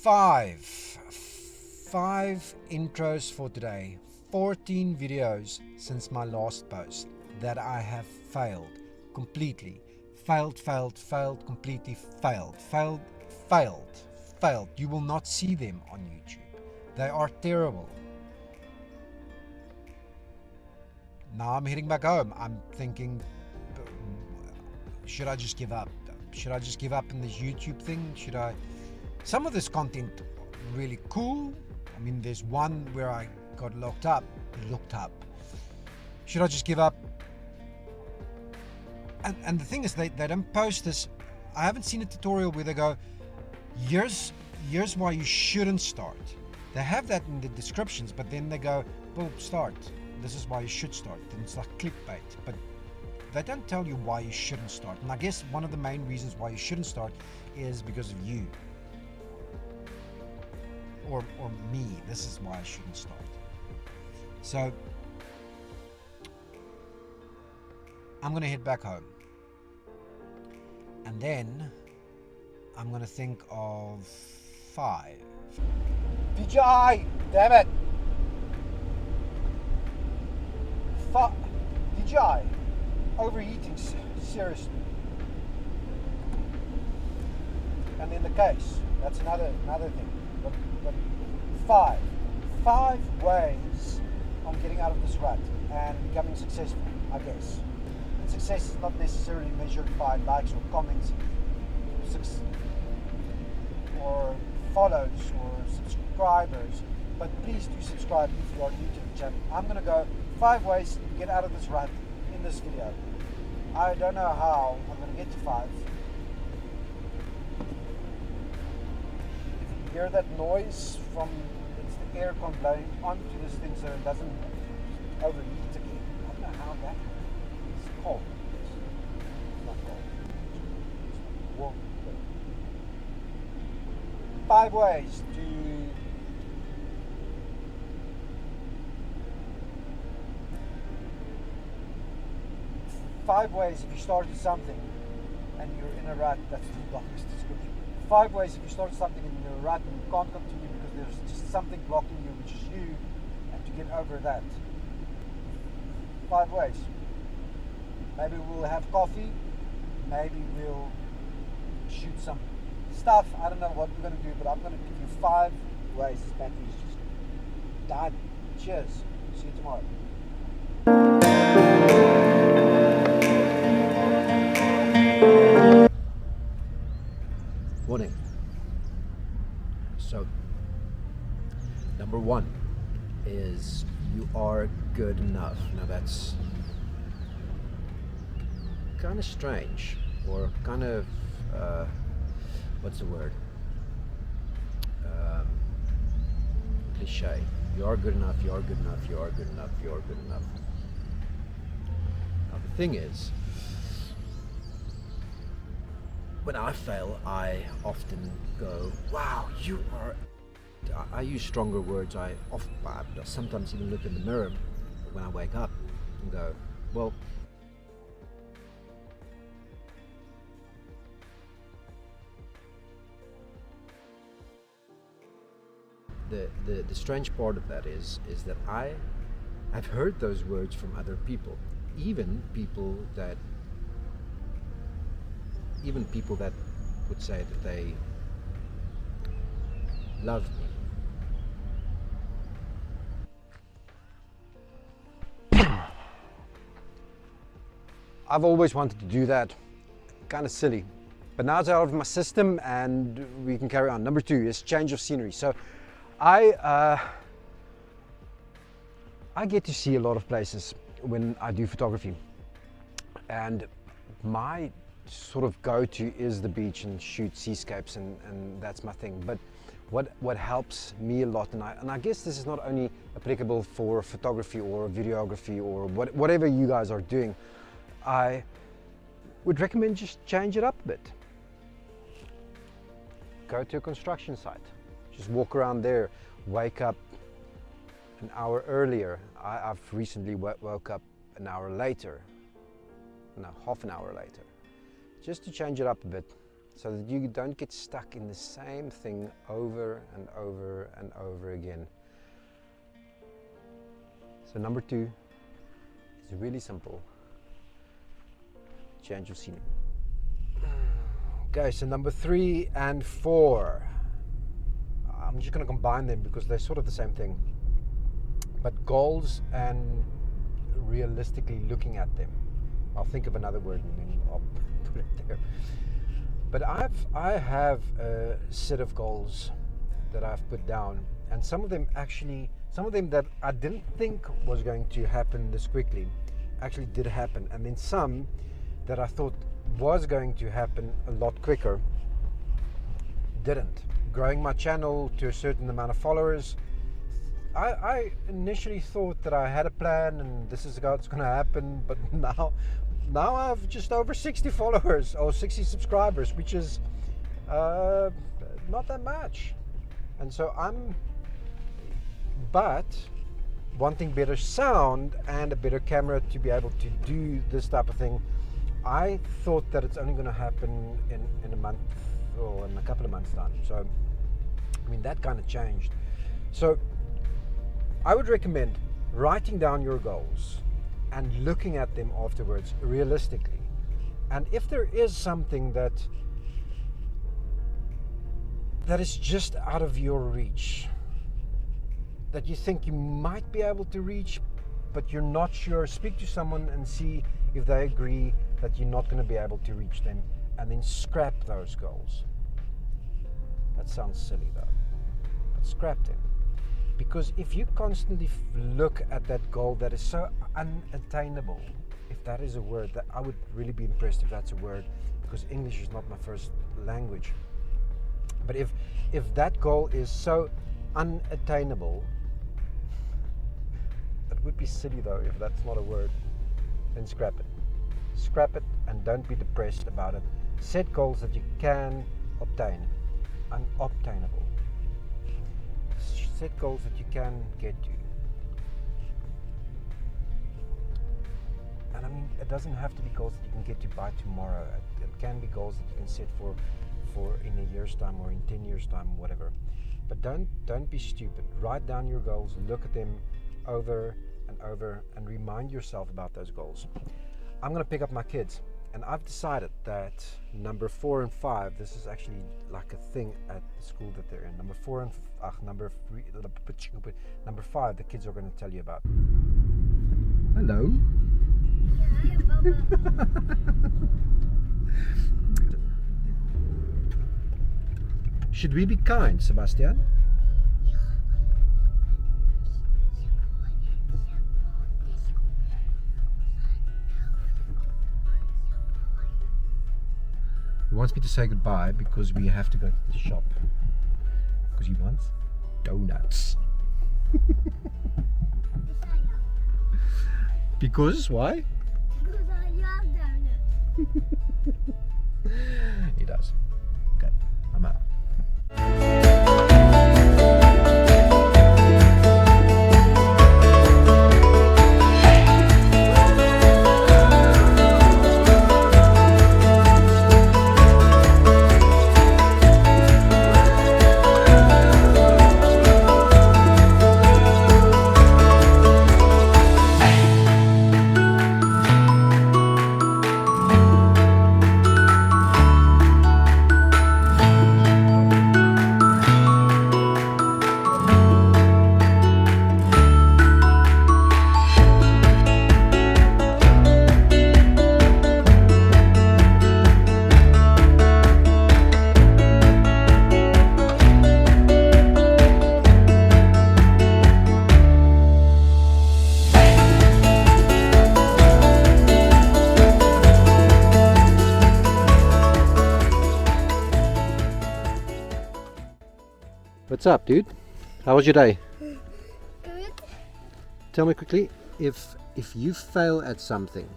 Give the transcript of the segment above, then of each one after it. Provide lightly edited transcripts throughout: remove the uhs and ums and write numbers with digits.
Five intros for today. 14 videos since my last post that I have failed completely. Failed, completely failed. You will not see them on YouTube. They are terrible. Now I'm heading back home. I'm thinking, should I just give up? Should I just give up in this YouTube thing? Some of this content really cool. I mean, there's one where I got looked up. Should I just give up? And the thing is, they don't post this. I haven't seen a tutorial where they go, here's why you shouldn't start. They have that in the descriptions, but then they go, well, start. This is why you should start. And it's like clickbait. But they don't tell you why you shouldn't start. And I guess one of the main reasons why you shouldn't start is because of you. Or me. This is why I shouldn't start. So I'm going to head back home. And then I'm going to think of 5. DJI! Damn it! DJI! Overheating, seriously. And then the case. That's another thing. But 5 ways on getting out of this rut and becoming successful, I guess. And success is not necessarily measured by likes or comments or follows or subscribers, but please do subscribe if you are new to the channel. I'm going to go 5 ways to get out of this rut in this video. I don't know how I'm going to get to 5. If you hear that noise from, it's the aircon blowing onto this thing so it doesn't overheat again. I don't know how that happens. It's cold. It's not cold. It's warm. 5 ways to if you started something and you're in a rut. That's the longest description. 5 ways if you started something and you're in a rut and you can't continue because there's just something blocking you, which is you, and to get over that. 5 ways. Maybe we'll have coffee. Maybe we'll shoot some stuff. I don't know what we're going to do, but I'm going to give you 5 ways. This battery is just done. Cheers. See you tomorrow. Morning. So, number 1 is you are good enough. Now that's kind of strange, or kind of what's the word? Cliche. You are good enough. You are good enough. You are good enough. You are good enough. Now the thing is, when I fail, I often go, wow, you are... I use stronger words. I sometimes even look in the mirror when I wake up and go, well, the strange part of that is that I've heard those words from other people, even people that would say that they love me. I've always wanted to do that. Kind of silly, but now it's out of my system and we can carry on. Number 2 is change of scenery. So I get to see a lot of places when I do photography, and my sort of go-to is the beach and shoot seascapes, and that's my thing. But what helps me a lot, and I guess this is not only applicable for photography or videography or whatever you guys are doing, I would recommend just change it up a bit. Go to a construction site, just walk around there, wake up an hour earlier. I've recently woke up an hour later, no, half an hour later, just to change it up a bit. so that you don't get stuck in the same thing over and over and over again. So number 2 is really simple. Change your scenery. Okay, so number 3 and 4. I'm just going to combine them because they're sort of the same thing. But goals and realistically looking at them. I'll think of another word and then I'll put it there. But I have a set of goals that I've put down, and some of them that I didn't think was going to happen this quickly actually did happen, and then some that I thought was going to happen a lot quicker didn't. Growing my channel to a certain amount of followers, I initially thought that I had a plan and this is how it's going to happen, but now I have just over 60 followers or 60 subscribers, which is not that much. And so but wanting better sound and a better camera to be able to do this type of thing, I thought that it's only going to happen in a month or in a couple of months' time. So, I mean, that kind of changed. So, I would recommend writing down your goals and looking at them afterwards realistically. And if there is something that is just out of your reach, that you think you might be able to reach, but you're not sure, speak to someone and see if they agree that you're not going to be able to reach them, and then scrap those goals. That sounds silly though, but scrap them. Because if you constantly look at that goal that is so unattainable, if that is a word, that I would really be impressed if that's a word, because English is not my first language. But if that goal is so unattainable, it would be silly though if that's not a word, then scrap it. Scrap it and don't be depressed about it. Set goals that you can obtain. Unobtainable. Set goals that you can get to. And I mean, it doesn't have to be goals that you can get to by tomorrow. It can be goals that you can set for in a year's time or in 10 years' time, whatever. But don't be stupid. Write down your goals, look at them over and over, and remind yourself about those goals. I'm going to pick up my kids, and I've decided that number 4 and 5, this is actually like a thing at the school that they're in. Number 5, the kids are going to tell you about. Hello. Should we be kind, Sebastian? He wants me to say goodbye because we have to go to the shop. Because he wants donuts. Because why? Because I love donuts. He does. Okay, I'm out. What's up, dude? How was your day? Good. Tell me quickly, if you fail at something,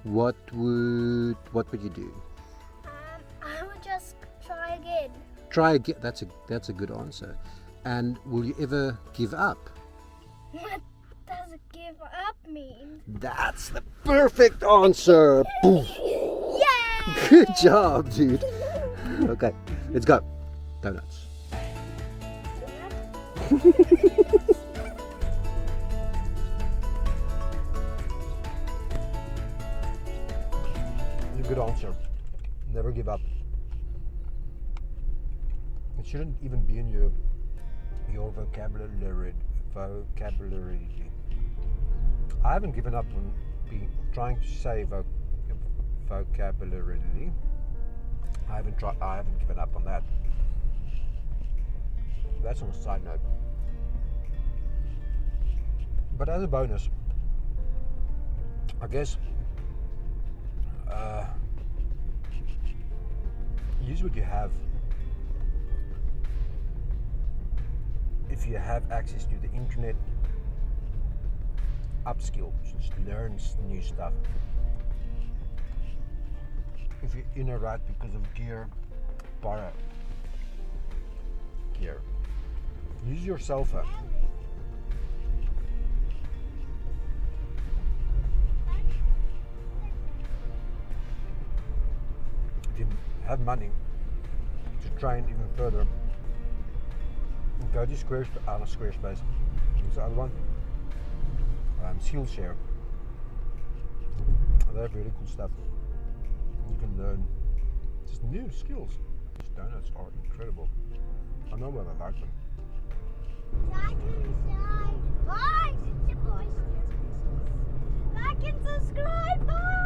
what would you do? I would just try again. Try again. That's a good answer. And will you ever give up? What does give up mean? That's the perfect answer. Poof. Yeah! Good job, dude. Okay, let's go. Donuts. It's a good answer. Never give up. It shouldn't even be in your vocabulary. I haven't given up on trying to say vocabulary. I haven't given up on that. That's on a side note. But as a bonus, I guess use what you have. If you have access to the internet, upskill, just learn new stuff. If you're in a rut because of gear, borrow gear. Use your cell phone. If you have money to train even further, go to Squarespace. What's the other one? Skillshare. They have really cool stuff. You can learn just new skills. These donuts are incredible. I know why I like them. Like and subscribe, bye!